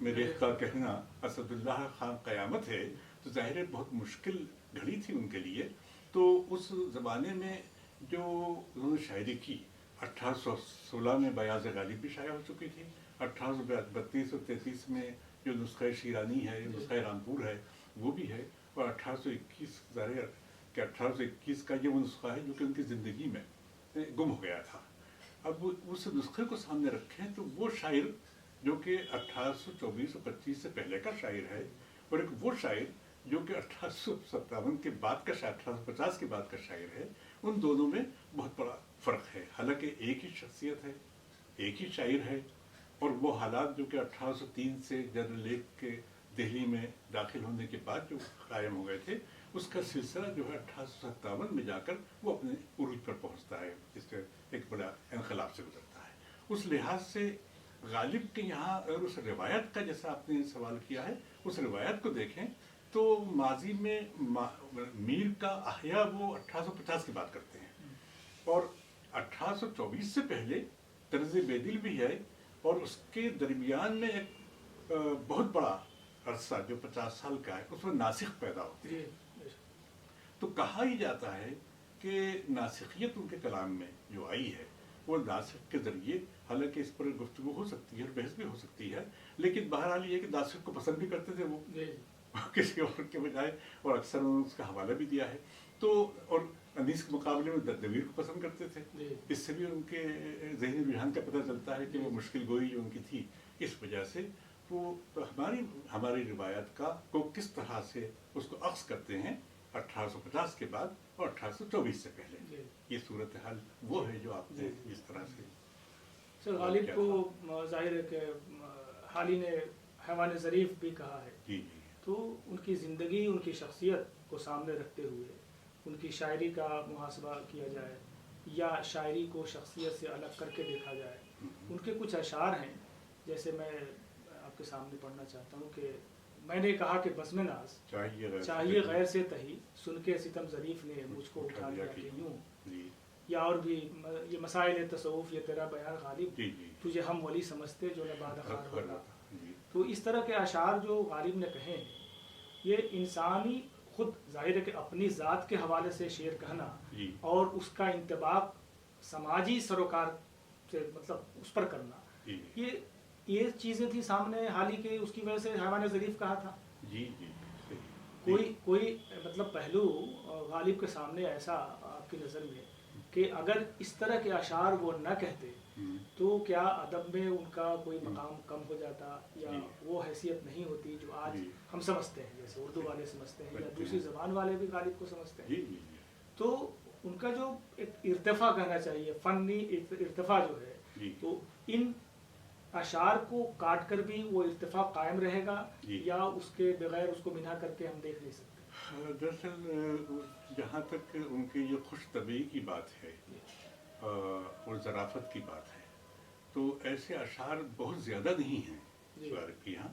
میرے کا کہنا اسد اللہ خان قیامت ہے، تو ظاہر ہے بہت مشکل گھڑی تھی ان کے لیے. تو اس زمانے میں جو انہوں نے شاعری کی، 1816 میں بیاض غالب بھی شائع ہو چکی تھی، 1832 اور 33 میں جو نسخہ شیرانی ہے، نسخہ رامپور ہے، وہ بھی ہے، اور 1821 ظاہر ہے کہ 1821 کا یہ وہ نسخہ ہے جو کہ ان کی زندگی میں گم ہو گیا تھا. اب اس نسخے کو سامنے رکھیں تو وہ شاعر جو کہ 1824 اور 25 سے پہلے کا شاعر ہے، اور ایک وہ شاعر جو کہ 1857 کے بعد کا شاعر، 1850 کے بعد کا شاعر ہے، ان دونوں میں بہت بڑا فرق ہے. حالانکہ ایک ہی شخصیت ہے، ایک ہی شاعر ہے، اور وہ حالات جو کہ 1803 سے جنرل لیگ کے دہلی میں داخل ہونے کے بعد جو قائم ہو گئے تھے، اس کا سلسلہ جو ہے 1857 میں جا کر وہ اپنے عروج پر پہنچتا ہے، جس سے ایک بڑا انقلاب سے گزرتا ہے. اس لحاظ سے غالب کے یہاں اگر اس روایت کا، جیسا آپ نے سوال کیا ہے، اس روایت کو دیکھیں تو ماضی میں میر کا احیاء وہ 1850 کی بات کرتے ہیں، اور 1824 سے پہلے طرز بیدل بھی ہے، اور اس کے درمیان میں ایک بہت بڑا عرصہ جو 50 سال کا ہے، اس میں ناسخ پیدا ہوتے ہیں. تو کہا ہی جاتا ہے کہ ناسخیت ان کے کلام میں جو آئی ہے وہ ناسخ کے ذریعے، حالانکہ اس پر گفتگو ہو سکتی ہے اور بحث بھی ہو سکتی ہے، لیکن بہرحال یہ ہے کہ ناسخ کو پسند بھی کرتے تھے وہ کسی اور کے بجائے، اور اکثر انہوں نے اس کا حوالہ بھی دیا ہے. تو اور انیس کے مقابلے میں دردویر کو پسند کرتے تھے. اس سے بھی ان کے ذہنی رجحان کا پتہ چلتا ہے کہ وہ مشکل گوئی جو ان کی تھی، اس وجہ سے وہ ہماری روایت کو کس طرح سے اس کو عکس کرتے ہیں 1850 کے بعد اور 1824 سے پہلے. یہ صورتحال وہ ہے جو آپ نے اس طرح سے. سر غالب کو ظاہر ہے کہ حالی نے حیوان ظریف بھی کہا ہے. جی جی. تو ان کی زندگی، ان کی شخصیت کو سامنے رکھتے ہوئے ان کی شاعری کا محاسبہ کیا جائے، یا شاعری کو شخصیت سے الگ کر کے دیکھا جائے. ان کے کچھ اشعار ہیں، جیسے میں آپ کے سامنے پڑھنا چاہتا ہوں کہ میں نے کہا کہ بزم ناز چاہیے غیر سے تہی، سن کے ستم ظریف نے مجھ کو اٹھا لیا کہ یوں. یا اور بھی یہ مسائل تصوف، یہ تیرا بیان غالب، تجھے ہم ولی سمجھتے جو نے بعد خار ہوتا. تو اس طرح کے اشعار جو غالب نے کہے ہیں، یہ انسانی خود ظاہر ہے کہ اپنی ذات کے حوالے سے شعر کہنا اور اس کا انطباق سماجی سروکار سے مطلب اس پر کرنا، یہ چیزیں تھی سامنے حالی کے، اس کی وجہ سے حیوان ظریف کہا تھا. کوئی مطلب پہلو غالب کے سامنے ایسا آپ کی نظر میں کہ اگر اس طرح کے اشعار وہ نہ کہتے تو کیا ادب میں ان کا کوئی مقام کم ہو جاتا، یا وہ حیثیت نہیں ہوتی جو آج ہم سمجھتے ہیں، جیسے اردو والے سمجھتے ہیں یا دوسری زبان والے بھی غالب کو سمجھتے ہیں. تو ان کا جو ایک ارتفاع کہنا چاہیے، فنی ارتفاع جو ہے، تو ان اشعار کو کاٹ کر بھی وہ ارتفاع قائم رہے گا، یا اس کے بغیر اس کو بنا کر کے ہم دیکھ نہیں سکتے؟ دراصل جہاں تک ان کی یہ خوش طبعی کی بات ہے اور ظرافت کی بات ہے، تو ایسے اشعار بہت زیادہ نہیں ہیں غالب کے یہاں،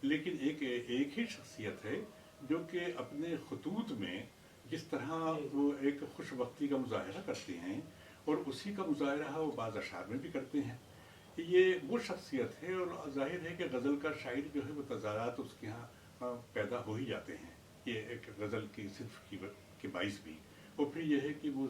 لیکن ایک ہی شخصیت ہے جو کہ اپنے خطوط میں جس طرح وہ ایک خوش بختی کا مظاہرہ کرتے ہیں، اور اسی کا مظاہرہ وہ بعض اشعار میں بھی کرتے ہیں. یہ وہ شخصیت ہے، اور ظاہر ہے کہ غزل کا شاعر جو ہے وہ تضادات اس کے ہاں پیدا ہو ہی جاتے ہیں. یہ ایک غزل کی صرف کے باعث بھی، اور پھر یہ ہے کہ وہ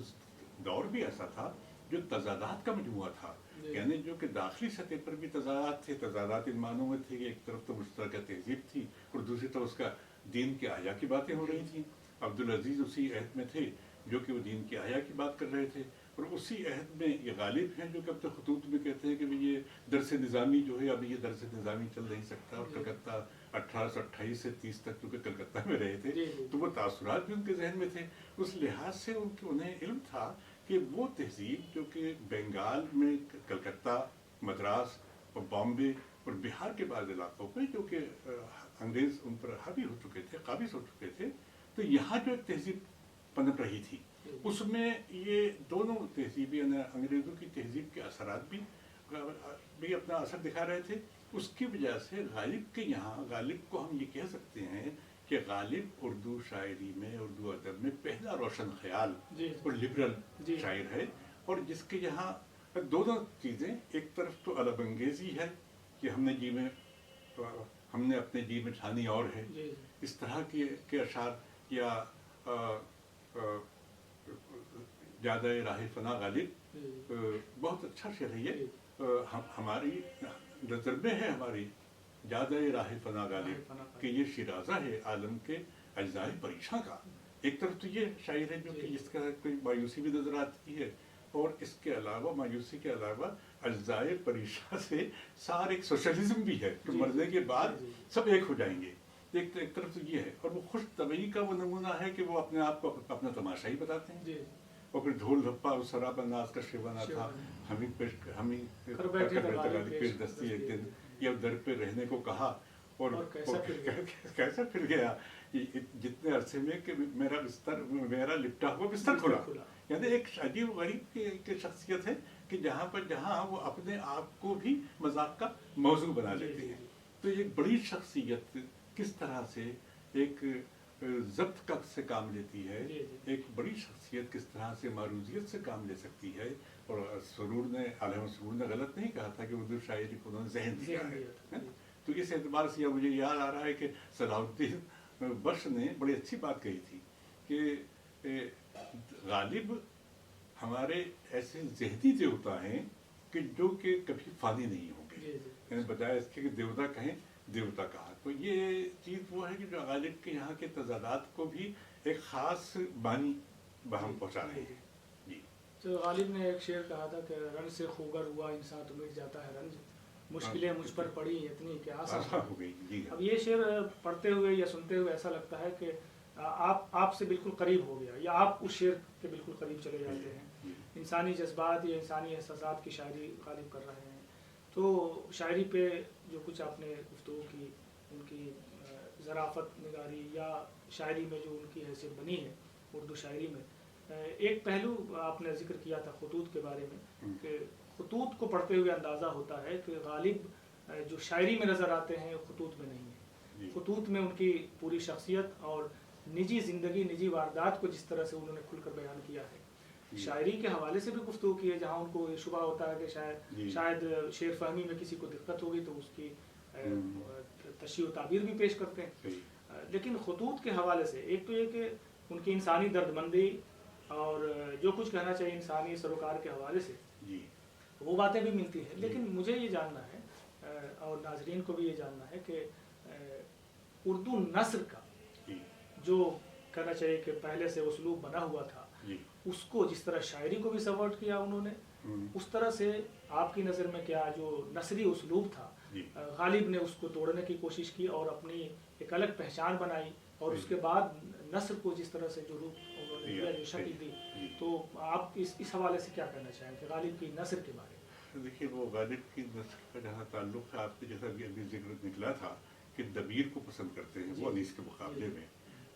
دور بھی ایسا تھا جو تضادات کا مجموعہ تھا، یعنی جو کہ داخلی سطح پر بھی تضادات تھے. تضادات ان معنوں میں تھے کہ ایک طرف تو مشترکہ تہذیب تھی، اور دوسری طرف اس کا دین کے احیا کی باتیں ہو رہی تھیں. عبدالعزیز اسی عہد میں تھے جو کہ وہ دین کے احیا کی بات کر رہے تھے، اور اسی عہد میں یہ غالب ہیں جو کہ اپنے خطوط میں کہتے ہیں کہ یہ درس نظامی جو ہے، ابھی یہ درس نظامی چل نہیں سکتا. اور کلکتہ 1828 سے 30 تک جو کہ کلکتہ میں رہے تھے، تو وہ تاثرات بھی ان کے ذہن میں تھے. اس لحاظ سے انہیں علم تھا کہ وہ تہذیب جو کہ بنگال میں، کلکتہ، مدراس اور بامبے اور بہار کے بعض علاقوں پہ جو کہ انگریز ان پر حاوی ہو چکے تھے، قابض ہو چکے تھے، تو یہاں جو ایک تہذیب پنپ رہی تھی، اس میں یہ دونوں تہذیبیں، انگریزوں کی تہذیب کے اثرات بھی اپنا اثر دکھا رہے تھے. اس کی وجہ سے غالب کے یہاں، غالب کو ہم یہ کہہ سکتے ہیں کہ غالب اردو شاعری میں، اردو ادب میں پہلا روشن خیال اور لبرل شاعر ہے، اور جس کے یہاں دونوں چیزیں، ایک طرف تو ادب انگیزی ہے کہ ہم نے جی میں ہم نے اپنے جی میں ٹھانی اور ہے، اس طرح کے اشعار، یا جادہ راہ فنا غالب، بہت اچھا شعر ہے یہ، ہماری نظر میں ہے ہماری جادہ راہ فنا غالب کہ یہ شیرازہ ہے عالم کے اجزائے پریشاں کا. ایک طرف تو یہ شاعر ہے جو کہ جس کا کوئی مایوسی بھی نظر آتی ہے، اور اس کے علاوہ مایوسی کے علاوہ اجزائے پریشاں سے سارے ایک سوشلزم بھی ہے کہ مرنے کے بعد سب ایک ہو جائیں گے. ایک طرف تو یہ ہے، اور وہ خوش طبعی کا وہ نمونہ ہے کہ وہ اپنے آپ کو اپنا تماشا ہی بتاتے ہیں. اور پھر ڈھول دھپا اور سرابا ناز کا شیوانا تھا، ہمیں کر بیٹھے غالب پیش دستی ایک دن، یا در پہ رہنے کو کہا اور کیسا پھر گیا جتنے عرصے میں کہ میرا لپٹا ہوا بستر کھلا. یعنی ایک عجیب غریب کی شخصیت ہے کہ جہاں وہ اپنے آپ کو بھی مذاق کا موضوع بنا لیتے ہیں. تو ایک بڑی شخصیت کس طرح سے ایک ضبط سے کام لیتی ہے، ایک بڑی شخصیت کس طرح سے معروضیت سے کام لے سکتی ہے. اور علامہ سرور نے غلط نہیں کہا تھا کہ اردو شاعری کو انہوں نے ذہن دیا ہے. تو اس اعتبار سے مجھے یاد آ رہا ہے کہ صلاح الدین بخش نے بڑی اچھی بات کہی تھی کہ غالب ہمارے ایسے ذہنی دیوتا ہیں کہ جو کہ کبھی فانی نہیں ہوں گے، یعنی بجائے اس کے کہ دیوتا کہیں دیوتا کہا. تو یہ چیز وہ ہے کہ جو غالب کے یہاں کے تضادات کو بھی ایک خاص بانی بہم پہنچا رہے ہیں. جی تو غالب نے ایک شعر کہا تھا کہ رنج سے خوگر ہوا انسان تو مٹ جاتا ہے رنج، مشکلیں مجھ پر پڑی اتنی کہ آسان ہو گئی. جی اب یہ شعر پڑھتے ہوئے یا سنتے ہوئے ایسا لگتا ہے کہ آپ سے بالکل قریب ہو گیا، یا آپ اس شعر کے بالکل قریب چلے جاتے ہیں. انسانی جذبات یا انسانی احساسات کی شاعری غالب کر رہے ہیں. تو شاعری پہ جو کچھ آپ نے گفتگو کی، ان کی ظرافت نگاری یا شاعری میں جو ان کی حیثیت بنی ہے اردو شاعری میں، ایک پہلو آپ نے ذکر کیا تھا خطوط کے بارے میں کہ خطوط کو پڑھتے ہوئے اندازہ ہوتا ہے کہ غالب جو شاعری میں نظر آتے ہیں خطوط میں نہیں ہیں. خطوط میں ان کی پوری شخصیت اور نجی زندگی، نجی واردات کو جس طرح سے انہوں نے کھل کر بیان کیا ہے. شاعری کے حوالے سے بھی گفتگو کی ہے جہاں ان کو یہ شبہ ہوتا ہے کہ شاید شعر فہمی میں کسی کو دقت ہوگی تو اس کی تشریح و تعبیر بھی پیش کرتے ہیں. لیکن خطوط کے حوالے سے ایک تو یہ کہ ان کی انسانی درد مندی اور جو کچھ کہنا چاہیے انسانی سروکار کے حوالے سے وہ باتیں بھی ملتی ہیں. لیکن مجھے یہ جاننا ہے اور ناظرین کو بھی یہ جاننا ہے کہ اردو نثر کا جو کہنا چاہیے کہ پہلے سے اسلوب بنا ہوا تھا، اس کو جس طرح شاعری کو بھی سپورٹ کیا انہوں نے، اس طرح سے آپ کی نظر میں کیا جو نثری اسلوب تھا غالب نے اس کو توڑنے کی کوشش کی اور اپنی ایک الگ پہچان بنائی، اور اس کے بعد نثر کو جس طرح سے جو روپ انہوں نے دیا، جو شکل دی. تو آپ اس حوالے سے کیا کہنا چاہیں کہ غالب کی نثر کے بارے میں؟ دیکھیے وہ غالب کی نثر کا جہاں تعلق ہے، آپ کے جیسا ابھی ذکر نکلا تھا کہ دبیر کو پسند کرتے ہیں وہ انیس کے مقابلے میں،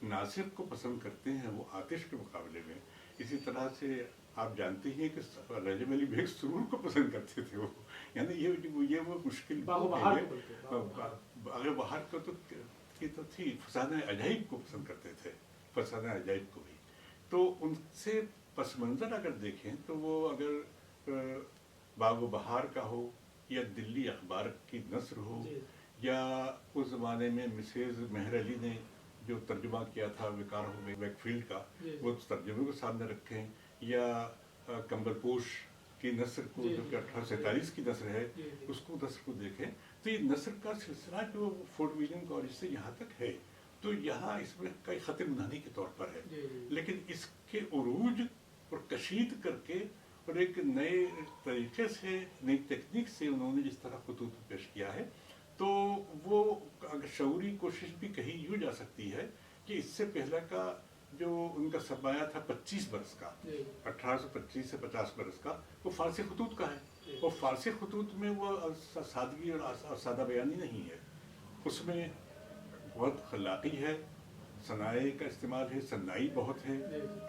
ناصر کو پسند کرتے ہیں وہ آتش کے مقابلے میں. اسی طرح سے آپ جانتے ہیں کہ رجب علی بیگ سرور کو پسند کرتے تھے وہ. یعنی یہ وہ مشکل آگے باہر کو تو تھی، فسانہ عجائب کو پسند کرتے تھے، فسانہ عجائب کو بھی. تو ان سے پس منظر اگر دیکھیں تو وہ اگر باغ و بہار کا ہو یا دلی اخبار کی نثر ہو، یا اس زمانے میں مسز مہر علی نے جو ترجمہ کیا تھا ویکار ویک فیلڈ کا، وہ ترجمے کو سامنے رکھیں، یا کمبل پوش کی نثر کو جو کہ 1847 کی نثر ہے اس کو نثر کو دیکھیں، تو یہ نثر کا سلسلہ جو فورٹ ولیم کالج سے یہاں تک ہے، تو یہاں اس میں کئی خط نہانی کے طور پر ہے. لیکن اس کے عروج اور کشید کر کے اور ایک نئے طریقے سے، نئی تکنیک سے انہوں نے جس طرح خطوط پیش کیا ہے، تو وہ اگر شعوری کوشش بھی کہی یوں جا سکتی ہے کہ اس سے پہلے کا جو ان کا سرمایہ تھا 25 برس کا، 1825 سے 50 برس کا، وہ فارسی خطوط کا ہے. اور فارسی خطوط میں وہ سادگی اور سادہ بیانی نہیں ہے، اس میں بہت خلاقی ہے، صنائع کا استعمال ہے، صنائی بہت ہے،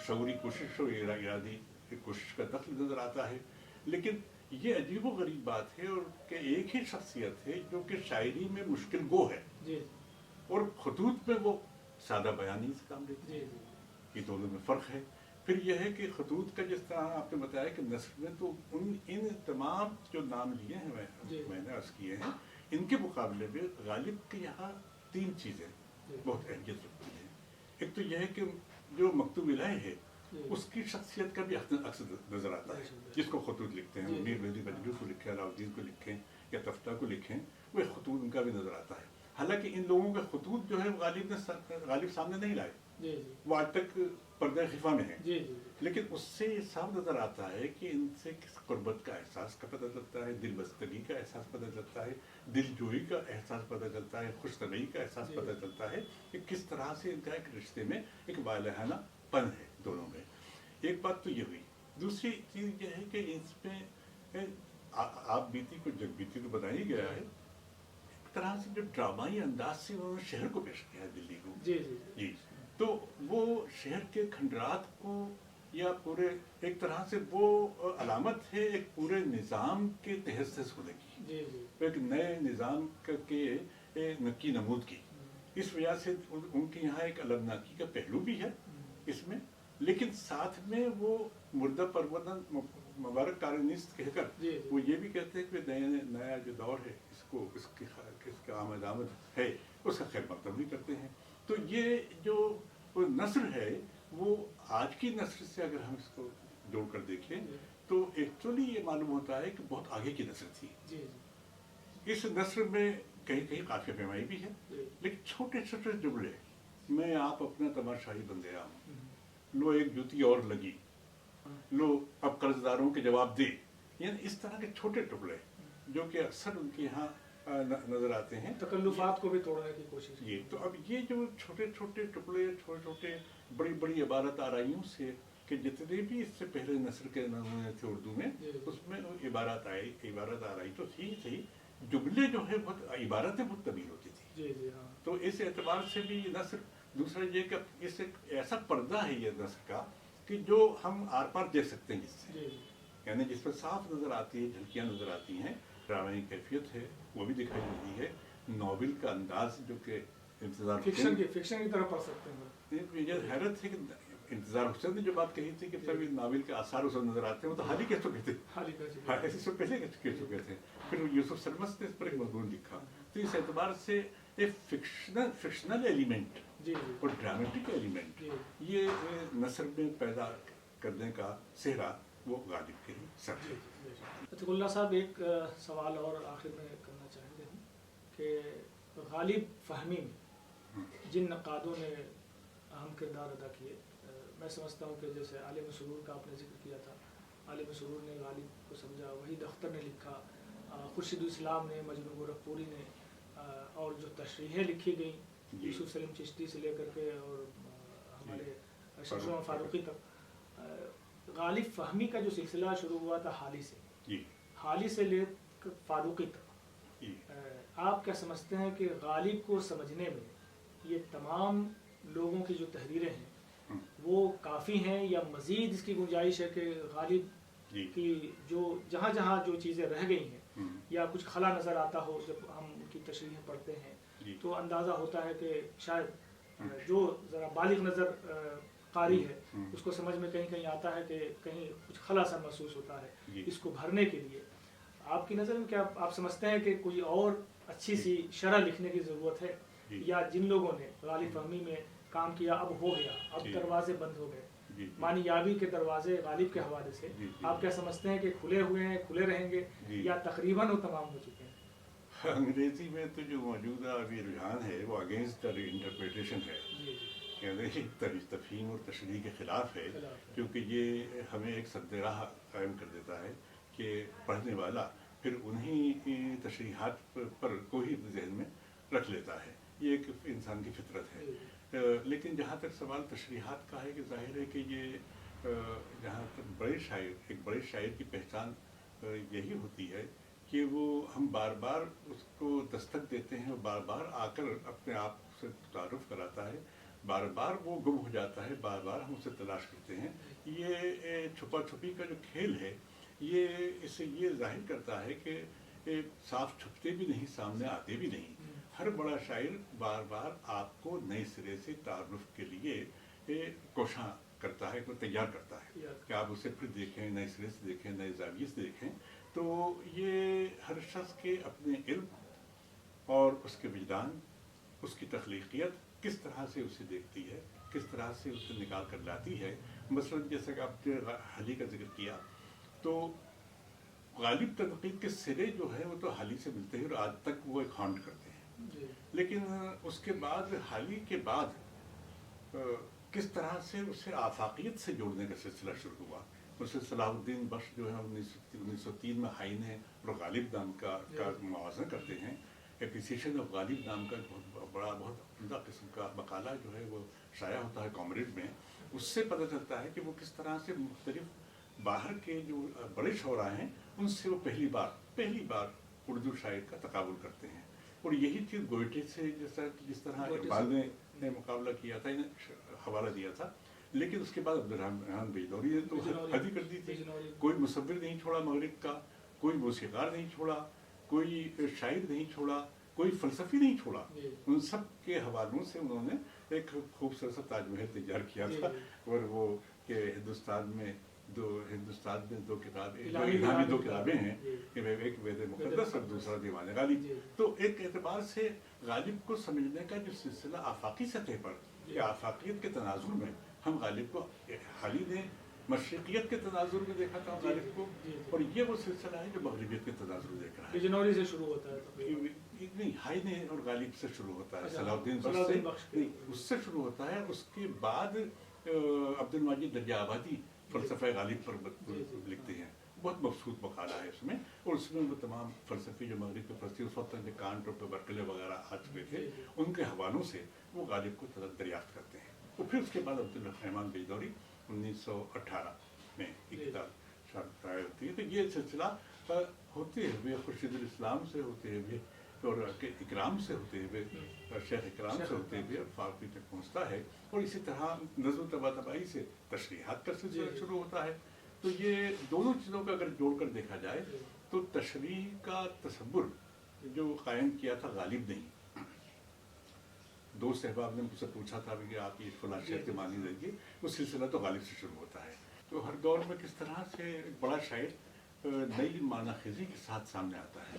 شعوری کوشش اور ارادی کوشش کا دخل نظر آتا ہے. لیکن یہ عجیب و غریب بات ہے، اور کہ ایک ہی شخصیت ہے جو کہ شاعری میں مشکل گو ہے اور خطوط میں وہ سادہ بیانی سے کام لیتے ہیں. یہ دونوں میں فرق ہے. پھر یہ ہے کہ خطوط کا جس طرح آپ نے بتایا کہ نثر میں تو ان تمام جو نام لیے ہیں میں نے عرض کیے ہیں ان کے مقابلے میں غالب کے یہاں 3 چیزیں بہت اہمیت رکھتی ہیں. ایک تو یہ ہے کہ جو مکتوب الہی ہے اس کی شخصیت کا بھی عکس نظر آتا ہے. جس کو خطوط لکھتے ہیں, میر ویدی بجلی کو لکھیں, علاؤالدین کو لکھیں یا تفتہ کو لکھیں, وہ خطوط ان کا بھی نظر آتا ہے. حالانکہ ان لوگوں کے خطوط جو ہے غالب سامنے نہیں لائے, وہ آج تک پردہ خفا میں ہیں, لیکن اس سے یہ صاف نظر آتا ہے کہ ان سے کس قربت کا احساس کا پتہ چلتا ہے, دل بستگی کا احساس پتہ چلتا ہے, دل جوئی کا احساس پتہ چلتا ہے, خوش طبعی کا احساس پتہ چلتا ہے کہ کس طرح سے ان کا ایک رشتے میں ایک والہانہ پن ہے دونوں میں. ایک بات تو یہ ہوئی. دوسری چیز یہ ہے کہ اس میں آپ بیتی کو جگ بیتی تو بتایا ہی گیا ہے, ایک طرح سے جو ڈرامائی انداز سے انہوں نے شہر کو پیش کیا ہے, دلی کو. جی تو وہ شہر کے کھنڈرات کو یا پورے ایک طرح سے وہ علامت ہے ایک پورے نظام کے تحسس ہونے کی, ایک نئے نظام کے نکی نمود کی. اس وجہ سے ان کے یہاں ایک علمناکی کا پہلو بھی ہے اس میں, لیکن ساتھ میں وہ مردہ پروردن مبارک کارنیست کہہ کر وہ یہ بھی کہتے ہیں کہ نیا جو دور ہے اس کی آمد ہے اس کا خیر مقدم بھی کرتے ہیں. تو یہ جو نثر ہے وہ آج کی نثر سے اگر ہم اس کو جوڑ کر دیکھیں تو ایکچولی یہ معلوم ہوتا ہے کہ بہت آگے کی نثر تھی. اس نثر میں کہیں کہیں قافیہ پیمائی بھی ہے, لیکن چھوٹے چھوٹے جملے, میں آپ اپنا تماشائی بن گیا ہوں, لو ایک جوتی اور لگی, لو اب قرض داروں کے جواب دے, یعنی اس طرح کے چھوٹے ٹکڑے جو کہ اکثر ان کے یہاں نظر آتے ہیں, تکلفات کو بھی توڑنے کی کوشش. یہ تو اب یہ جو چھوٹے چھوٹے ٹکڑے, چھوٹے چھوٹے بڑی بڑی عبارت آرائیوں سے, کہ جتنے بھی اس سے پہلے نثر کے نمونے تھے اردو میں, اس میں عبارت آرائی تو تھی, جملے جو ہے بہت عبارتیں بہت طویل ہوتی تھی. تو اس اعتبار سے بھی نثر, دوسرا یہ کہ اس ایک ایسا پردہ ہے یہ نثر کا کہ جو ہم آر پار دیکھ سکتے ہیں جس سے, یعنی جس پر صاف نظر آتی ہے, جھلکیاں نظر آتی ہیں, ڈرامائی کیفیت ہے وہ بھی دکھائی دیتی ہے, ناول کا انداز جو کہ انتظار فکشن کی طرح پڑھ سکتے ہیں. یہ حیرت ہے کہ انتظار حسین نے جو بات کہی تھی کہ سبھی ناول کے آثار اسے نظر آتے ہیں, وہ تو حال ہی کہہ چکے تھے, ایسے سے پہلے کہہ چکے تھے. پھر یوسف سلمس نے اس پر ایک مضمون لکھا. تو اس اعتبار سے ایک فکشنل ایلیمنٹ اور ڈرامیٹک ایلیمنٹ یہ نثر میں پیدا کرنے کا صحرا وہ غالب کے ساتھ ہے. عتیق اللہ صاحب, ایک سوال اور آخر میں کرنا چاہیں گے کہ غالب فہمی میں جن نقادوں نے اہم کردار ادا کیے, میں سمجھتا ہوں کہ جیسے عالم سرور کا آپ نے ذکر کیا تھا, عالم سرور نے غالب کو سمجھا, وحید اختر نے لکھا, خورشید الاسلام نے, مجنو گورکھپوری نے, اور جو تشریحیں لکھی گئیں یوسف سلیم چشتی سے لے کر کے اور ہمارے شمس فاروقی تک, غالب فہمی کا جو سلسلہ شروع ہوا تھا حالی سے لے کر فاروقی تک, آپ کیا سمجھتے ہیں کہ غالب کو سمجھنے میں یہ تمام لوگوں کی جو تحریریں ہیں وہ کافی ہیں, یا مزید اس کی گنجائش ہے کہ غالب کی جو جہاں جہاں جو چیزیں رہ گئی ہیں یا کچھ خلا نظر آتا ہو, جب ہم ان کی تشریحیں پڑھتے ہیں تو اندازہ ہوتا ہے کہ شاید جو ذرا بالغ نظر قاری ہے اس کو سمجھ میں کہیں کہیں آتا ہے کہ کہیں کچھ خلا سا محسوس ہوتا ہے اس کو بھرنے کے لیے. آپ کی نظر میں کیا آپ سمجھتے ہیں کہ کوئی اور اچھی سی شرح لکھنے کی ضرورت ہے, یا جن لوگوں نے غالب فہمی میں کام کیا اب ہو گیا, اب دروازے بند ہو گئے, مانی یابی کے دروازے غالب کے حوالے سے آپ کیا سمجھتے ہیں کہ کھلے ہوئے ہیں, کھلے رہیں گے, یا تقریباً وہ تمام ہو چکے ہیں؟ انگریزی میں تو جو موجودہ ابھی رجحان ہے وہ اگینسٹ انٹرپریٹیشن ہے, یعنی تفہیم اور تشریح کے خلاف ہے, کیونکہ یہ ہمیں ایک سد راہ قائم کر دیتا ہے کہ پڑھنے والا پھر انہی تشریحات پر کو ہی ذہن میں رکھ لیتا ہے. یہ ایک انسان کی فطرت ہے. لیکن جہاں تک سوال تشریحات کا ہے کہ ظاہر ہے کہ یہ جہاں تک ایک بڑے شاعر کی پہچان یہی ہوتی ہے کہ وہ ہم بار بار اس کو دستک دیتے ہیں, بار بار آ کر اپنے آپ سے تعارف کراتا ہے, بار بار وہ گم ہو جاتا ہے, بار بار ہم اسے تلاش کرتے ہیں. یہ چھپا چھپی کا جو کھیل ہے یہ اس سے یہ ظاہر کرتا ہے کہ صاف چھپتے بھی نہیں, سامنے آتے بھی نہیں. ہر بڑا شاعر بار بار آپ کو نئے سرے سے تعارف کے لیے کوشاں کرتا ہے, کو تیار کرتا ہے کہ آپ اسے پھر دیکھیں, نئے سرے سے دیکھیں, نئے زاویے سے دیکھیں. تو یہ ہر شخص کے اپنے علم اور اس کے وجدان، اس کی تخلیقیت کس طرح سے اسے دیکھتی ہے، کس طرح سے اسے نکال کر لاتی ہے. مثلاً جیسا کہ آپ نے حلی کا ذکر کیا، تو غالب تنقید کے سرے جو ہے وہ تو حالی سے ملتے ہیں اور آج تک وہ ایک ہانٹ کرتے ہیں. لیکن اس کے بعد حالی کے بعد کس طرح سے اسے آفاقیت سے جوڑنے کا سلسلہ شروع ہوا. اسے صلاح الدین بخش جو ہے 1903 میں حائن اور غالب نام کا موازنہ کرتے ہیں. اپریسیشن آف غالب نام کا بہت بڑا، بہت عمدہ قسم کا مقالہ جو ہے وہ شائع ہوتا ہے کامریڈ میں. اس سے پتہ چلتا ہے کہ وہ کس طرح سے مختلف باہر کے جو بڑے شعراء ہیں ان سے وہ پہلی بار اردو شاعر کا تقابل کرتے ہیں. اور یہی چیز گوئٹے سے جس طرح اقبال نے مقابلہ کیا تھا، حوالہ دیا تھا. لیکن اس کے بعد عبدالرحمن بیجنوری نے تو حد ہی کر دی تھی. کوئی مصور نہیں چھوڑا مغرب کا، کوئی موسیقار نہیں چھوڑا، کوئی شاعر نہیں چھوڑا، کوئی فلسفی نہیں چھوڑا. ان سب کے حوالوں سے انہوں نے ایک خوبصورت سا تاج محل تیار کیا تھا. اور وہ کہ ہندوستان میں دو کتابیں ہیں، ایک وید مقدس اور دوسرا دیوان غالب. تو ایک اعتبار سے غالب کو سمجھنے کا جو سلسلہ آفاقی سطح پر یا آفاقیت کے تناظر میں، ہم غالب کو حالی نے مشرقیت کے تناظر میں دیکھا تھا غالب کو، اور یہ وہ سلسلہ ہے جو مغربیت کے تناظر میں دیکھ رہا ہے. بجنوری سے شروع ہوتا ہے، نہیں، حائن اور غالب سے شروع ہوتا ہے، صلاح الدین بخش سے اس سے شروع ہوتا ہے. اس کے بعد عبد المجید دریا آبادی فلسفہ غالب پر لکھتے ہیں. بہت مبسوط مقالہ ہے اس میں، اور اس میں وہ تمام فلسفی جو مغرب کے فلسفی اس وقت کانٹ اور برکلے وغیرہ آ چکے تھے، ان کے حوالوں سے وہ غالب کو دریافت کرتے ہیں. اور پھر اس کے بعد عبدالرحمن بیجنوری 1918 میں ایک کتاب شائع ہوتی ہے. تو یہ سلسلہ ہوتے ہوئے خورشید الاسلام سے ہوتے ہوئے اور اکرام سے ہوتے ہوئے، شیخ اکرام سے ہوتے ہوئے فاروقی تک پہنچتا ہے. اور اسی طرح نظم طباطبائی سے تشریحات کا سلسلہ شروع ہوتا ہے. تو یہ دونوں چیزوں کا اگر جوڑ کر دیکھا جائے تو تشریح کا تصور جو قائم کیا تھا غالب نہیں. دوست احباب نے مجھ سے پوچھا تھا کہ آپ یہ فلاں شعر کے معنی دیجیے، وہ سلسلہ تو غالب سے شروع ہوتا ہے. تو ہر دور میں کس طرح سے ایک بڑا شاعر نئی معنی خیزی کے ساتھ سامنے آتا ہے.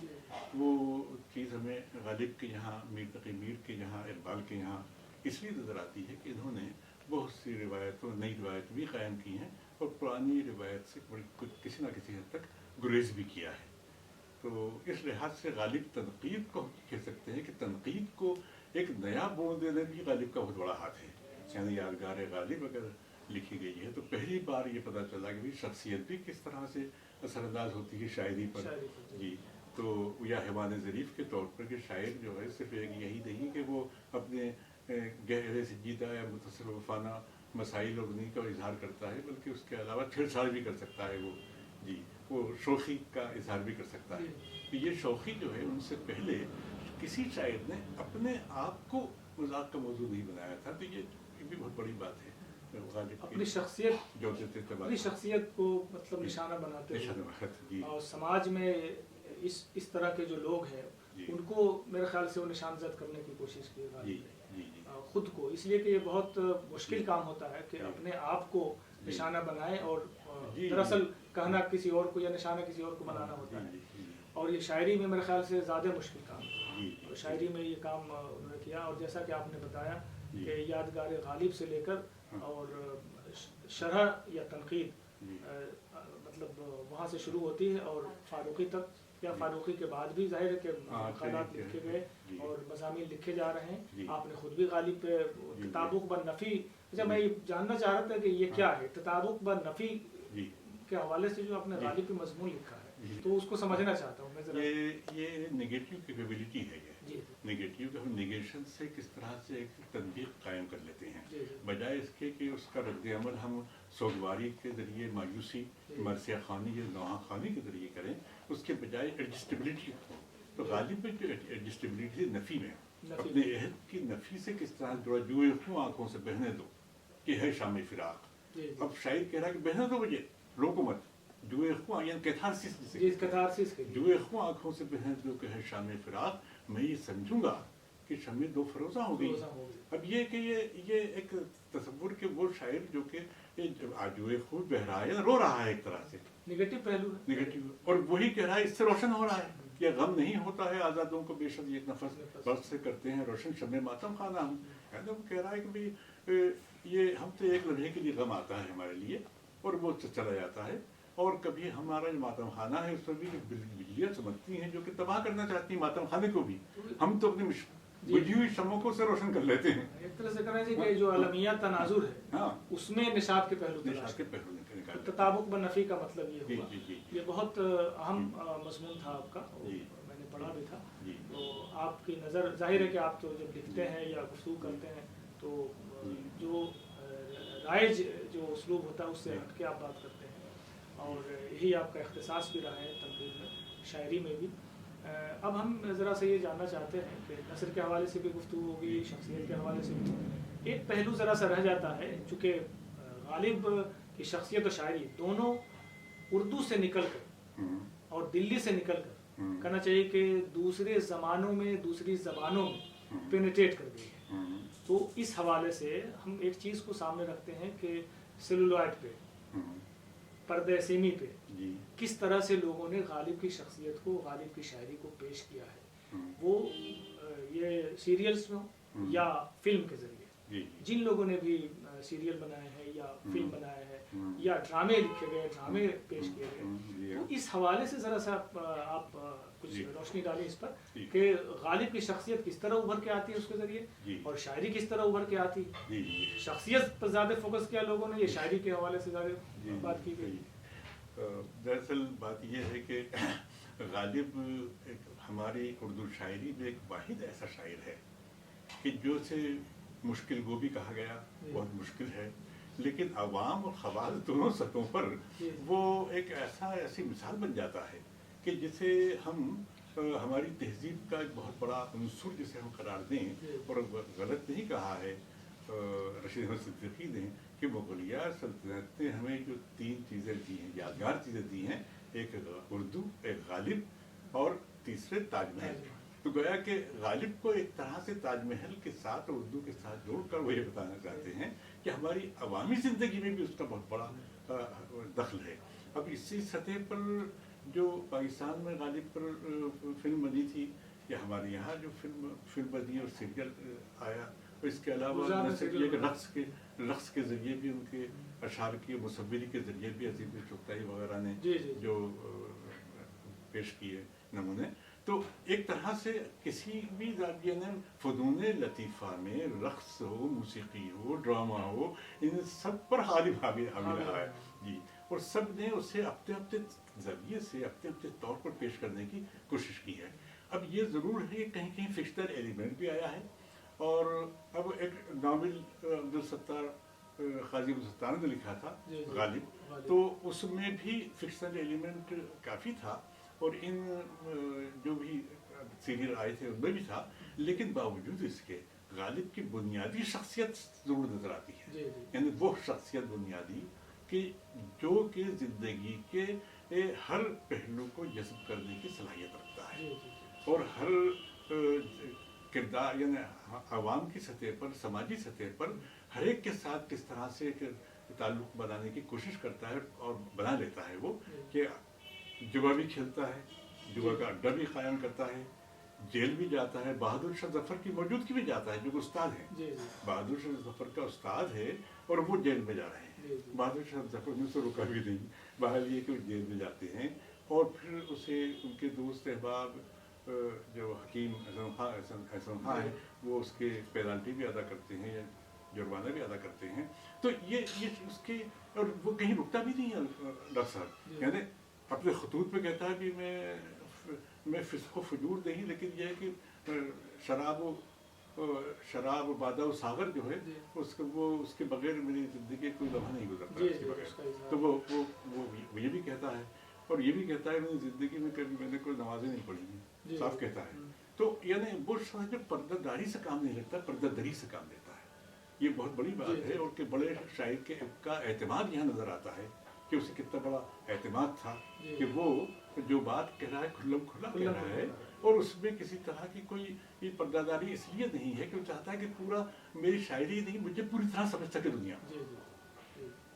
وہ چیز ہمیں غالب کے یہاں، میر تقی میر کے یہاں، اقبال کے یہاں اس لیے نظر آتی ہے کہ انہوں نے بہت سی روایتوں، نئی روایت بھی قائم کی ہیں اور پرانی روایت سے کسی نہ کسی حد تک گریز بھی کیا ہے. تو اس لحاظ سے غالب تنقید کو ہم کہہ سکتے ہیں کہ تنقید کو ایک نیا بون دینے بھی غالب کا بہت بڑا ہاتھ ہے. یعنی یادگار غالب اگر لکھی گئی ہے تو پہلی بار یہ پتہ چلا کہ شخصیت بھی کس طرح سے اثر انداز ہوتی ہے شاعری پر. جی، تو یا حیوان ظریف کے طور پر کہ شاعر جو ہے صرف ایک یہی نہیں کہ وہ اپنے گہرے سنجیدہ یا متصل وفانہ مسائل اور انہیں کا اظہار کرتا ہے، بلکہ اس کے علاوہ چھیڑ چھاڑ بھی کر سکتا ہے. وہ شوخی کا اظہار بھی کر سکتا ہے. تو یہ شوخی جو ہے ان سے پہلے کسی شاعر نے اپنے آپ کو مذاق کا موضوع نہیں بنایا تھا. تو یہ بھی بہت بڑی بات ہے. اپنی شخصیت کو مطلب نشانہ بناتے ہیں، اور سماج میں اس طرح کے جو لوگ ہیں ان کو میرے خیال سے وہ نشان زد کرنے کی کوشش کی خود کو، اس لیے کہ یہ بہت مشکل کام ہوتا ہے کہ اپنے آپ کو نشانہ بنائے، اور دراصل کہنا کسی اور کو یا نشانہ کسی اور کو بنانا ہوتا ہے. اور یہ شاعری میں میرے خیال سے زیادہ مشکل کام ہے. شاعری میں یہ کام انہوں نے کیا. اور جیسا کہ آپ نے بتایا کہ یادگار غالب سے لے کر اور شرح یا تنقید مطلب وہاں سے شروع ہوتی ہے اور فاروقی تک، یا فاروقی کے بعد بھی ظاہر ہے کہ مقالات لکھے گئے اور مضامین لکھے جا رہے ہیں. آپ نے خود بھی غالب پہ تطابق بالنفی، اچھا میں یہ جاننا چاہ رہا تھا کہ یہ کیا ہے تطابق بالنفی کے حوالے سے جو آپ نے غالب پہ مضمون لکھا ہے، تو اس کو سمجھنا چاہتا ہوں میں ذرا. یہ نیگیٹو کیپیبلٹی ہے. یہ نیگیٹو کہ ہم نیگیشن سے کس طرح سے ایک تنبیہ قائم کر لیتے ہیں، بجائے اس کے کہ اس کا رد عمل ہم سوگواری کے ذریعے، مایوسی، مرثیہ خوانی یا نوحہ خوانی کے ذریعے کریں، اس کے بجائے ایڈجسٹیبلٹی. تو غالب میں جو ایڈجسٹیبلٹی نفی میں اپنے عہد کی نفی سے کس طرح جڑا، جوئے خوں آنکھوں سے بہنے دو کہ ہے شام فراق. اب شاعر کہہ رہا ہے کہ بہنے دو مجھے، روکو مت. جوئے خوں یعنی کیتھارسس، جوئے خوں آنکھوں سے بہنے دو کہ ہے شام فراق، میں یہ سمجھوں گا کہ شمع دو فروزہ ہو گئی. اب یہ کہ یہ ایک تصور کہ وہ شاعر جو کہ جوئے خوں بہ رہا ہے، رو رہا ہے ایک طرح سے، نیگیٹو پہلو ہے، نیگیٹو، اور وہی کہہ رہا ہے اس سے روشن ہو رہا ہے. یہ غم نہیں ہوتا ہے آزادوں کو بے شک یہ نفس برس سے کرتے ہیں روشن شمع ماتم خانہ ہم. وہ کہہ رہا ہے کہ بھائی یہ ہم تو ایک لمحے کے لیے غم آتا ہے ہمارے لیے اور وہ چلا جاتا ہے. اور کبھی ہمارا جو ماتم خانہ ہے اس میں بھی بجلیاں چمکتی ہیں جو کہ تباہ کرنا چاہتی ہیں ماتم خانے کو بھی. ہم تو اپنی بجھی ہوئی شمعوں کو سے روشن کر لیتے ہیں. ایک طرح سے کہنا ہے کہ جو عالمیہ تناظر ہے ہاں اس میں نشاط کے پہلو تلاش کے پہلو نکال تطابق بنفی کا مطلب یہ ہوا. جی یہ بہت اہم مضمون تھا آپ کا, جی میں نے پڑھا بھی تھا. جی تو آپ کی نظر ظاہر ہے کہ آپ تو جب لکھتے ہیں یا گفتگو کرتے ہیں تو جو رائج جو اسلوب ہوتا ہے اس سے ہٹ کے آپ بات کرتے ہیں, اور یہی آپ کا اختصاص بھی رہا ہے تنقید میں, شاعری میں بھی. اب ہم ذرا سے یہ جاننا چاہتے ہیں کہ نثر کے حوالے سے بھی گفتگو ہوگی, شخصیت کے حوالے سے بھی. ایک پہلو ذرا سا رہ جاتا ہے, چونکہ غالب کی شخصیت و شاعری دونوں اردو سے نکل کر اور دلی سے نکل کر کہنا چاہیے کہ دوسرے زمانوں میں دوسری زبانوں میں پینیٹریٹ کر گئی ہے. تو اس حوالے سے ہم ایک چیز کو سامنے رکھتے ہیں کہ سیلولائٹ پہ, پردہ سیمی پہ کس طرح سے لوگوں نے غالب کی شخصیت کو, غالب کی شاعری کو پیش کیا ہے. وہ یہ سیریلز میں یا فلم کے ذریعے, جن لوگوں نے بھی سیریل بنائے ہیں یا فلم بنائے ہیں یا ڈرامے لکھے گئے, ڈرامے پیش کیے گئے, تو اس حوالے سے ذرا سا آپ کچھ روشنی ڈالیں اس پر کہ غالب کی شخصیت کس طرح ابھر کے آتی ہے اس کے ذریعے, اور شاعری کس طرح ابھر کے آتی ہے. شخصیت پر زیادہ فوکس کیا لوگوں نے, یہ شاعری کے حوالے سے زیادہ بات کی گئی. دراصل بات یہ ہے کہ غالب ہماری اردو شاعری میں ایک واحد ایسا شاعر ہے کہ جو سے مشکل گو بھی کہا گیا, بہت مشکل ہے, لیکن عوام اور خواص دونوں سطحوں پر وہ ایک ایسی مثال بن جاتا ہے کہ جسے ہم ہماری تہذیب کا ایک بہت بڑا عنصر جسے ہم قرار دیں. اور غلط نہیں کہا ہے رشید احمد صدیقی نے کہ مغلیہ سلطنت نے ہمیں جو 3 چیزیں دی ہیں, یادگار چیزیں دی ہیں, ایک اردو, ایک غالب اور تیسرے تاج محل. تو گویا کہ غالب کو ایک طرح سے تاج محل کے ساتھ اردو کے ساتھ جوڑ کر وہ یہ بتانا چاہتے ہیں کہ ہماری عوامی زندگی میں بھی اس کا بہت بڑا دخل ہے. اب اسی سطح پر جو پاکستان میں غالب پر فلم بنی تھی, یا ہمارے یہاں جو فلم بنی اور سیریل آیا, اور اس کے علاوہ یہ کہ رقص کے ذریعے بھی ان کے اشعار کی مصوری کے ذریعے بھی عظیم چغتائی وغیرہ نے جو پیش کیے نمونے. تو ایک طرح سے کسی بھی زاویے نے فنون لطیفہ میں رقص ہو, موسیقی ہو, ڈرامہ ہو, ان سب پر غالب حاوی رہا ہے. جی, اور سب نے اسے اپنے اپنے ذریعے سے اپنے اپنے طور پر پیش کرنے کی کوشش کی ہے. اب یہ ضرور ہے کہ کہیں کہیں فکشنل ایلیمنٹ بھی آیا ہے, اور اب ایک ناول عبدالستار قاضی عبدالستار نے لکھا تھا غالب, تو اس میں بھی فکشنل ایلیمنٹ کافی تھا, اور ان جو بھی سیریل آئے تھے ان میں بھی تھا, لیکن باوجود اس کے غالب کی بنیادی شخصیت ضرور نظر آتی ہے. یعنی وہ شخصیت بنیادی کہ جو کہ زندگی کے ہر پہلو کو جذب کرنے کی صلاحیت رکھتا ہے, اور ہر کردار یعنی عوام کی سطح پر, سماجی سطح پر ہر ایک کے ساتھ کس طرح سے تعلق بنانے کی کوشش کرتا ہے اور بنا لیتا ہے. وہ کہ جوا بھی کھیلتا ہے, جوا کا اڈا بھی قائم کرتا ہے, جیل بھی جاتا ہے, بہادر شاہ ظفر کی موجودگی بھی جاتا ہے, جو استاد ہے. بہادر شاہ ظفر کا استاد ہے اور وہ جیل میں جا رہے ہیں. بہادر شاہ ظفر نے اسے روکا بھی نہیں, بہرحال یہ کہ وہ جیل میں جاتے ہیں, اور پھر اسے ان کے دوست احباب جو حکیم احسن خان ہیں وہ اس کے پینالٹی بھی ادا کرتے ہیں, جرمانہ بھی ادا کرتے ہیں. تو یہ اس کے, اور وہ کہیں رکتا بھی نہیں ہے ڈاکٹر صاحب. یعنی اپنے خطوط پہ کہتا ہے کہ میں فسق و فجور نہیں, لیکن یہ ہے کہ شراب و بادہ و ساغر جو ہے اس کے بغیر میری زندگی کوئی لمحہ نہیں گزرتا اس کے بغیر. تو وہ یہ بھی کہتا ہے, اور یہ بھی کہتا ہے میری زندگی میں کبھی میں نے کوئی نمازیں نہیں پڑھی ہیں, صاف کہتا ہے. تو یعنی وہ جو پردہ داری سے کام نہیں لیتا, پردہ دری سے کام لیتا ہے. یہ بہت بڑی بات ہے, اور کہ بڑے شاعر کا اعتماد یہاں نظر آتا ہے کہ اسے کتنا بڑا اعتماد تھا کہ وہ جو بات کہہ رہا ہے کھلم کھلا کہہ رہا ہے, اور اس میں کسی طرح کی کوئی پردہ داری اس لیے نہیں ہے کہ وہ چاہتا ہے کہ پورا میری شاعری نہیں, مجھے پوری طرح سمجھ سکے دنیا.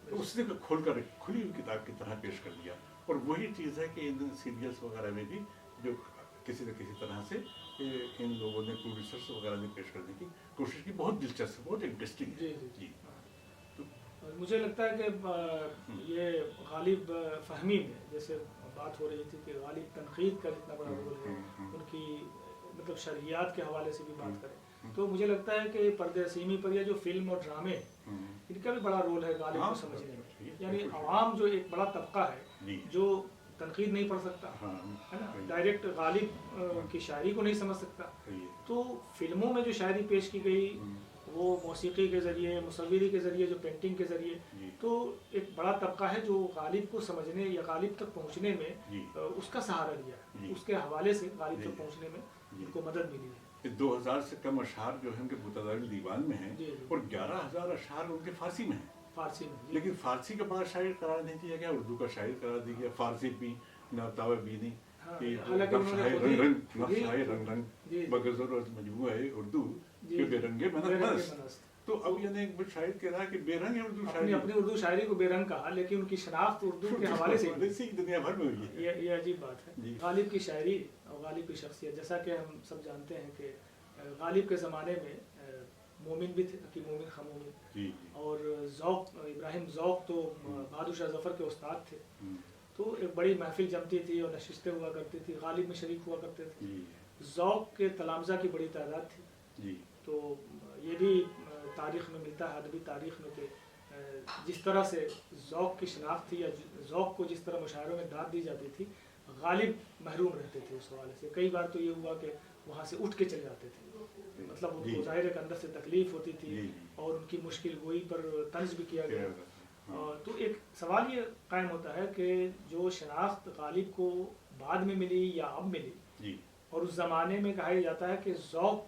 تو اس نے کھول کر کھلی ہوئی کتاب کی طرح پیش کر دیا. اور وہی چیز ہے کہ ان سیریلس وغیرہ میں بھی جو کسی نہ کسی طرح سے ان لوگوں نے پروڈیوسرس وغیرہ نے پیش کرنے کی کوشش کی. بہت دلچسپ, بہت انٹرسٹنگ ہے. جی مجھے لگتا ہے کہ یہ غالب فہمی میں جیسے بات ہو رہی تھی کہ غالب تنقید کا جتنا بڑا رول ہے, ان کی مطلب شرعیات کے حوالے سے بھی بات کریں, تو مجھے لگتا ہے کہ پردہ سیمی پر یہ جو فلم اور ڈرامے ان کا بھی بڑا رول ہے غالب کو سمجھنے میں. یعنی عوام جو ایک بڑا طبقہ ہے جو تنقید نہیں پڑھ سکتا ہے نا, ڈائریکٹ غالب کی شاعری کو نہیں سمجھ سکتا, تو فلموں میں جو شاعری پیش کی گئی وہ موسیقی کے ذریعے, مصوری کے ذریعے, جو پینٹنگ کے ذریعے, تو ایک بڑا طبقہ ہے جو غالب کو سمجھنے یا غالب تک پہنچنے میں اس کا سہارا لیا ہے, اس کے حوالے سے غالب تک پہنچنے میں ان کو مدد ملی ہے. 2000 سے کم اشعار جو ہیں ان کے متداول دیوان میں ہیں اور 11,000 اشعار ان کے فارسی میں ہیں. فارسی میں لیکن فارسی کا بڑا شاعر قرار نہیں دیا گیا, اردو کا شاعر قرار دیا گیا. فارسی بھی نابتاوا بینی رنگ رنگ بغزر اور مجموعہ ہے اردو کے بے رنگے مست. تو اب یعنی شاعر کہہ رہا ہے کہ بے رنگ ہے اردو شاعری, اپنی اردو شاعری کو بے رنگ کہا, لیکن ان کی شناخت اردو کے حوالے سے دنیا بھر میں ہوئی ہے. یہ عجیب بات ہے. غالب کی شاعری اور غالب کی شخصیت, جیسا کہ ہم سب جانتے ہیں کہ غالب کے زمانے میں مومن بھی تھے, حکیم مومن خاں مومن, اور ذوق ابراہیم ذوق تو بہادر شاہ ظفر کے استاد تھے. تو ایک بڑی محفل جمتی تھی اور نشستیں ہوا کرتی تھی, غالب میں شریک ہوا کرتے تھے. ذوق کے تلامذہ کی بڑی تعداد تھی. تو یہ بھی تاریخ میں ملتا ہے, ادبی تاریخ میں, کہ جس طرح سے ذوق کی شناخت تھی یا ذوق کو جس طرح مشاعروں میں داد دی جاتی تھی, غالب محروم رہتے تھے اس حوالے سے. کئی بار تو یہ ہوا کہ وہاں سے اٹھ کے چلے جاتے تھے, مطلب ان کو ظاہر ہے کہ اندر سے تکلیف ہوتی تھی اور ان کی مشکل گوئی پر طنز بھی کیا گیا. تو ایک سوال یہ قائم ہوتا ہے کہ جو شناخت غالب کو بعد میں ملی یا اب ملی, اور اس زمانے میں کہا جاتا ہے کہ ذوق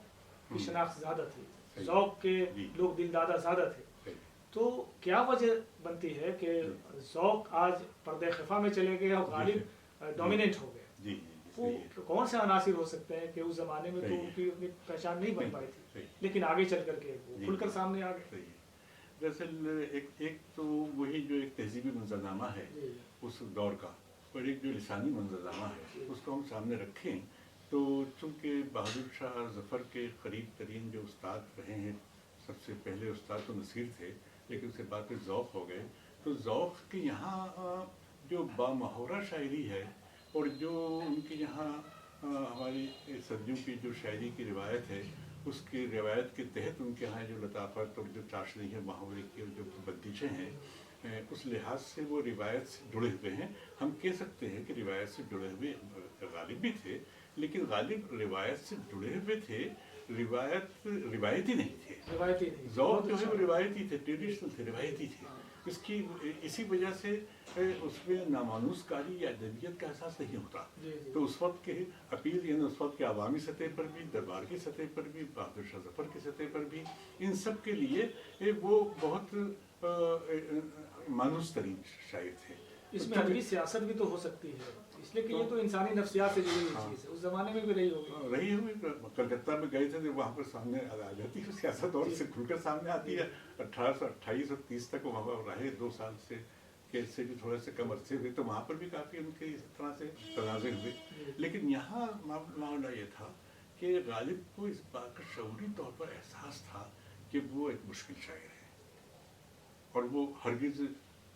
کی شناخت زیادہ تھی, ذوق کے لوگ دل دادا زیادہ تھے, تو کیا وجہ بنتی ہے کہ ذوق آج پردہ خفا میں چلے گئے اور غالب ڈومیننٹ ہو گئے؟ وہ کون سے عناصر ہو سکتے ہیں کہ اس زمانے میں تو ان کی اپنی پہچان نہیں بن پائی تھی, لیکن آگے چل کر کے وہ کھل کر سامنے آ گئے؟ دراصل ایک تو وہی جو ایک تہذیبی منظرنامہ ہے اس دور کا, اور ایک جو لسانی منظرنامہ ہے اس کو ہم سامنے رکھیں تو چونکہ بہادر شاہ ظفر کے قریب ترین جو استاد رہے ہیں, سب سے پہلے استاد تو نصیر تھے, لیکن اس کے بعد پھر ذوق ہو گئے. تو ذوق کے یہاں جو بامحورہ شاعری ہے اور جو ان کے یہاں ہماری صدیوں کی جو شاعری کی روایت ہے, اس کی روایت کے تحت ان کے یہاں جو لطافت اور جو چاشنی ہے محاورے کی اور جو بندشیں ہیں, اس لحاظ سے وہ روایت سے جڑے ہوئے ہیں. ہم کہہ سکتے ہیں کہ روایت سے جڑے ہوئے غالب بھی تھے, لیکن غالب روایت سے جڑے ہوئے تھے, روایتی نہیں تھے. ذوق جو ہے وہ روایتی تھے, ٹریڈیشنل تھے, روایتی تھے. اسی وجہ سے اس میں نامانوس کاری یا ادبیت کا احساس نہیں ہوتا. تو اس وقت کے اپیل, یعنی اس وقت کے عوامی سطح پر بھی, دربار کی سطح پر بھی, بہادر شاہ ظفر کی سطح پر بھی, ان سب کے لیے وہ بہت مانوس ترین شاعر تھے. اس میں ادبی سیاست بھی تو ہو سکتی ہے, اس لیے کہ یہ تو انسانی نفسیات سے جڑی ہوئی چیز ہے, اس زمانے میں بھی رہی ہوئی. کلکتہ میں گئے تھے, وہاں پر سامنے آ جاتی ہے سیاست, اور سے کھل کر سامنے آتی ہے. 1828 اور 30 تک وہاں پر رہے, 2 سال سے بھی تھوڑے سے کم عرصے ہوئے, تو وہاں پر بھی کافی ان کے اس طرح سے تنازع ہوئے. لیکن یہاں معاملہ یہ تھا کہ غالب کو اس بات کا شعوری طور پر احساس تھا کہ وہ ایک مشکل شاعر ہے, اور وہ ہرگز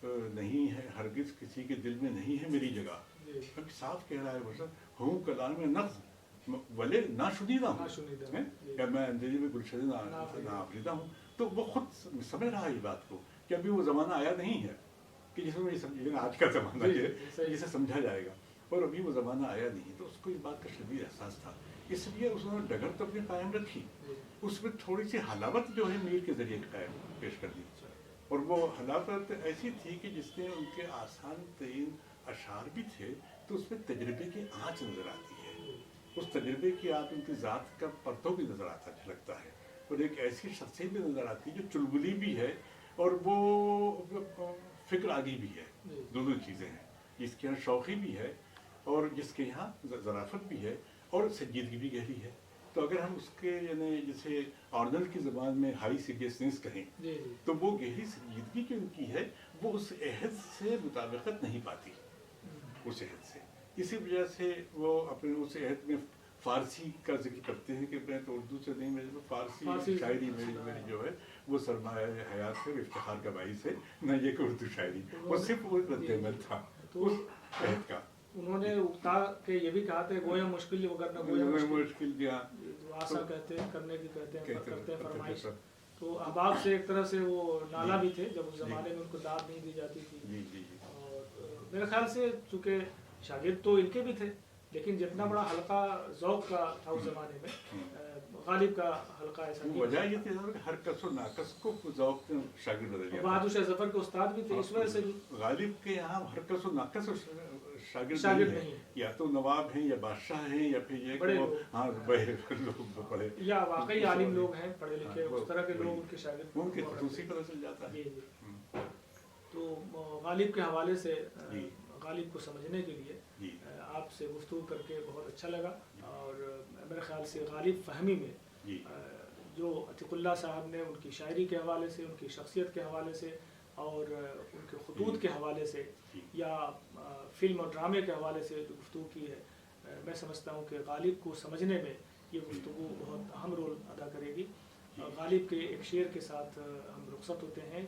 نہیں ہے, ہرگز کسی کے دل میں نہیں ہے میری جگہ. ابھی صاف کہہ رہا ہے وہ, ہوں کلام میں نفس ولے نہ شنیدہ ہوں, یا میں اندھیری میں گلشن ناآفریدہ ہوں. تو وہ خود سمجھ رہا ہے اس بات کو کہ ابھی وہ زمانہ آیا نہیں ہے کہ جس میں یہ سمجھے نا آج کا زمانہ ہے جسے سمجھا جائے گا, اور ابھی وہ زمانہ آیا نہیں. تو اس کو اس بات کا شدید احساس تھا, اس لیے اس نے ڈگر تو اپنی قائم رکھی, اس میں تھوڑی سی حلاوت جو ہے میر کے ذریعے قائم پیش کر دی. اور وہ حلاوت ایسی تھی کہ جس میں ان کے آسان ترین اشعار بھی تھے, تو اس میں تجربے کی آنچ نظر آتی ہے. اس تجربے کی آنچ ان کی ذات کا پرتو بھی نظر آتا لگتا ہے, اور ایک ایسی شخصیت بھی نظر آتی ہے جو چلبلی بھی ہے اور وہ فکر آگی بھی ہے. دونوں چیزیں ہیں, جس کے یہاں شوقی بھی ہے اور جس کے یہاں ظرافت بھی ہے, اور سنجیدگی بھی گہری ہے. تو اگر ہم اس کے یعنی جسے آرنل کی زبان میں ہائی سیریسنس کہیں, تو وہ گہری سنجیدگی جو ان کی ہے وہ اس عہد سے مطابقت نہیں پاتی, اس عہد سے. اسی وجہ سے وہ اپنے اس عہد میں فارسی کا ذکر کرتے ہیں کہ میں تو اردو سے نہیں، میرے تو فارسی شاعری میری جو ہے وہ سرمایہ حیات ہے، افتخار کا باعث ہے، نہ یہ کہ اردو شاعری، وہ صرف وہ رد عمل تھا اس عہد کا۔ انہوں نے اکتا کے یہ بھی کہا تھا گویا مشکل وغیرہ گویا مشکل دیا آسا کہتے ہیں، کرنے کی کہتے ہیں فرمائش۔ تو احباب سے ایک طرح سے وہ نالا بھی تھے جب اس زمانے میں ان کو داد نہیں دی جاتی تھی۔ اور میرے خیال سے چونکہ شاگرد تو ان کے بھی تھے، لیکن جتنا بڑا حلقہ ذوق کا تھا اس زمانے میں، غالب کا حلقہ ایسا نہیں۔ وجہ یہ تھی ہر کس و ناقص کو ذوق شاگرد بدل گیا۔ بہادر شاہ ظفر کے استاد بھی تھے، اس وجہ سے غالب کے یہاں ہر کس و ناقص شاگرد نہیں، یا تو نواب ہیں یا بادشاہ ہیں یا پھر یہ بڑے بڑے لوگ پڑھے یا واقعی عالم لوگ ہیں، پڑھے لکھے، اس طرح کے لوگ ان کے شاگرد، ان کے خصوصی پتہ چل جاتا ہے۔ تو غالب کے حوالے سے غالب کو سمجھنے کے لیے آپ سے گفتگو کر کے بہت اچھا لگا، اور میرے خیال سے غالب فہمی میں جو عتیق اللہ صاحب نے ان کی شاعری کے حوالے سے، ان کی شخصیت کے حوالے سے اور ان کے خطوط کے حوالے سے یا فلم اور ڈرامے کے حوالے سے جو گفتگو کی ہے، میں سمجھتا ہوں کہ غالب کو سمجھنے میں یہ گفتگو بہت اہم رول ادا کرے گی۔ غالب کے ایک شعر کے ساتھ ہم رخصت ہوتے ہیں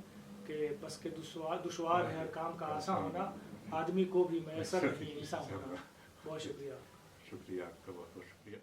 کہ بس کہ دشوار ہے ہر کام کا آسان ہونا، آدمی کو بھی میسر نہیں انسان ہونا۔ بہت شکریہ۔ شکریہ آپ کا، بہت بہت شکریہ۔